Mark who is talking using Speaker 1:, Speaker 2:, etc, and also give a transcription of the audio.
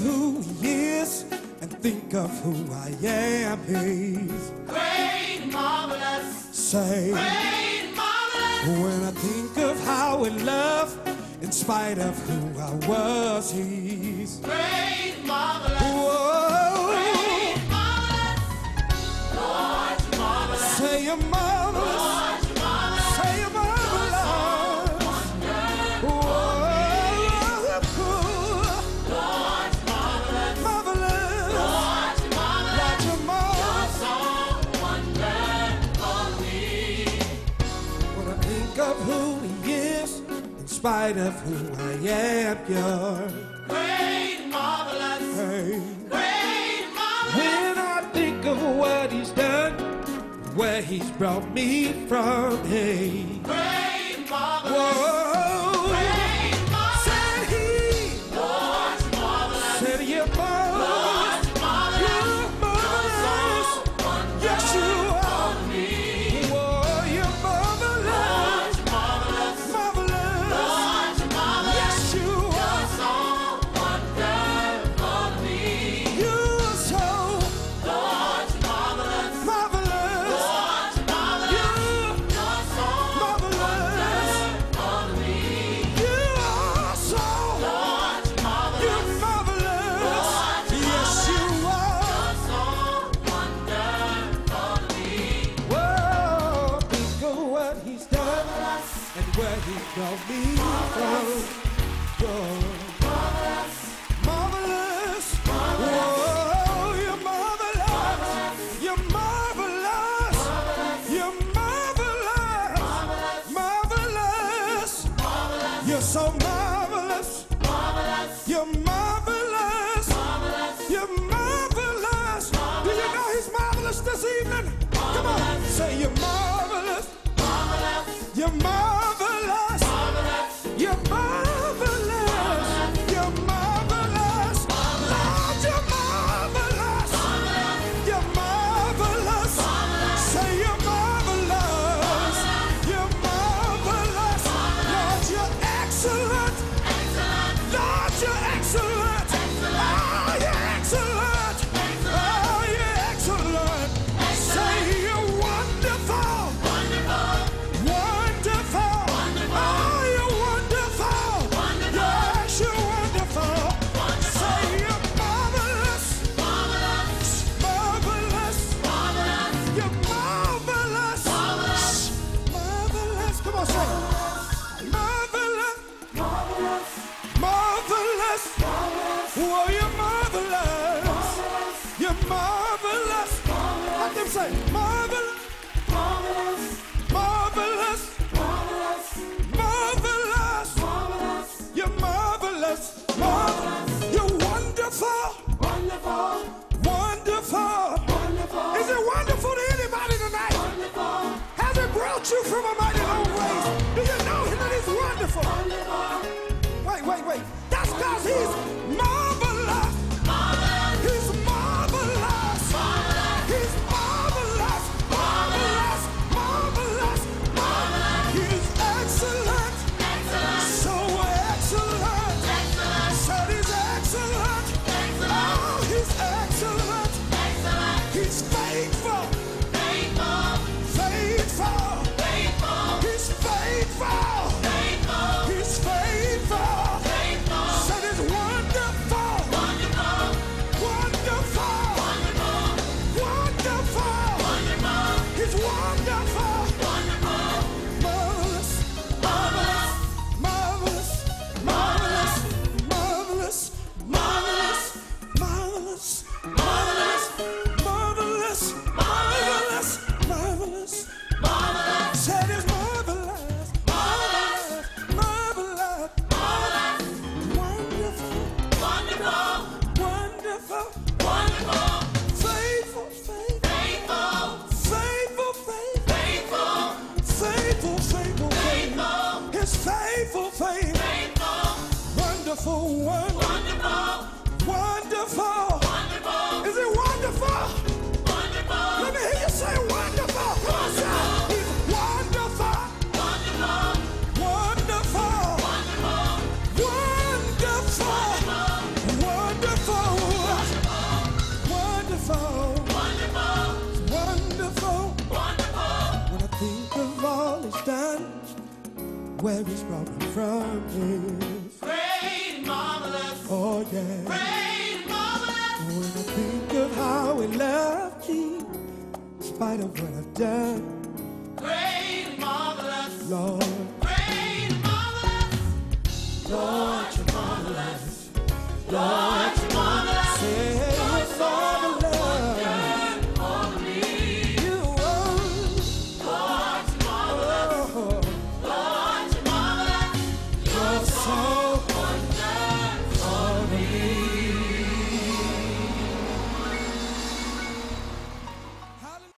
Speaker 1: who he is and think of who I am. He's
Speaker 2: great and marvelous.
Speaker 1: Say,
Speaker 2: Great and marvelous.
Speaker 1: when I think of how in love, in spite of who I was, he's
Speaker 2: Great and marvelous.
Speaker 1: whoa.
Speaker 2: Great and marvelous. Lord, you're marvelous.
Speaker 1: Say you're marvelous.
Speaker 2: Lord, you're marvelous.
Speaker 1: Say you're marvelous. Whoa.
Speaker 2: Lord, you're marvelous.
Speaker 1: Marvelous.
Speaker 2: Lord, you're marvelous.
Speaker 1: Lord, you're marvelous.
Speaker 2: So wonderful to me.
Speaker 1: When I think of who he is, in spite of who I am, you're
Speaker 2: Great and marvelous.
Speaker 1: hey.
Speaker 2: Great and marvelous.
Speaker 1: When I think of what he's done, where he's brought me from, hey.
Speaker 2: Great and marvelous.
Speaker 1: Whoa.
Speaker 2: Great and marvelous.
Speaker 1: Said he,
Speaker 2: Lord, you're marvelous.
Speaker 1: said you're marvelous.
Speaker 2: Lord, you're marvelous.
Speaker 1: You're marvelous. Yes, you are.
Speaker 2: To me.
Speaker 1: Whoa, you're marvelous.
Speaker 2: Lord, you're marvelous.
Speaker 1: Marvelous.
Speaker 2: Lord, you're marvelous.
Speaker 1: Yes, you are.
Speaker 2: So wonderful to me.
Speaker 1: You are so
Speaker 2: Lord, you're marvelous.
Speaker 1: marvelous.
Speaker 2: Lord, you're marvelous. You're so
Speaker 1: Marvelous.
Speaker 2: wonderful to me.
Speaker 1: You are so.
Speaker 2: Lord, you're marvelous.
Speaker 1: You're marvelous. Yes, you are.
Speaker 2: So wonderful to me.
Speaker 1: Whoa, think of what he's done and where he brought me from. Whoa. Marvelous. Whoa, you're marvelous. You're marvelous. You're marvelous. Marvelous. You're so marvelous. You're marvelous. You're marvelous. Do you know he's marvelous this evening? Come on, say you're marvelous. You're marvelous. You're marvelous. You're marvelous. Lord, you're marvelous. You're marvelous. Say you're marvelous. You're marvelous. Lord, you're excellent. Lord, you're excellent. Oh, you're excellent. Oh, you're excellent. Say you're wonderful. Wonderful. Oh, you're wonderful. Yes, you're wonderful. Say you're marvelous. Marvelous. You're marvelous. Marvelous. Come on, say it. Marvelous. Marvelous. Oh, you're marvelous. You're marvelous. Let them say marvelous. Marvelous. Marvelous. You're marvelous. Marvelous. You're wonderful. Wonderful. Is it wonderful to anybody tonight? Has it brought you from a mighty long ways? Do you know that he's wonderful? Wait. That's because he's marvelous. He's marvelous. He's marvelous. Marvelous. He's excellent. So excellent. Said he's excellent. Oh, he's excellent. He's faithful. Faithful. He's faithful. He's faithful. Said he's wonderful. Wonderful. He's wonderful. Marvelous. Marvelous. Said he's marvelous. Marvelous. Wonderful. Faithful. His faithful faith. Wonderful. Is it wonderful? Let me hear you say wonderful. Come on, say he's wonderful. Wonderful. think of all he's done, where he's brought me from is
Speaker 2: Great and marvelous.
Speaker 1: oh yeah.
Speaker 2: Great and marvelous.
Speaker 1: When I think of how he loved me, in spite of what I've done,
Speaker 2: Great and marvelous.
Speaker 1: Lord,
Speaker 2: Great and marvelous. Lord, you're marvelous. Lord, you're marvelous.
Speaker 1: say you're marvelous.
Speaker 2: For me.
Speaker 1: You are,
Speaker 2: Lord, you're marvelous.
Speaker 1: oh,
Speaker 2: Lord, you're marvelous.
Speaker 1: you're so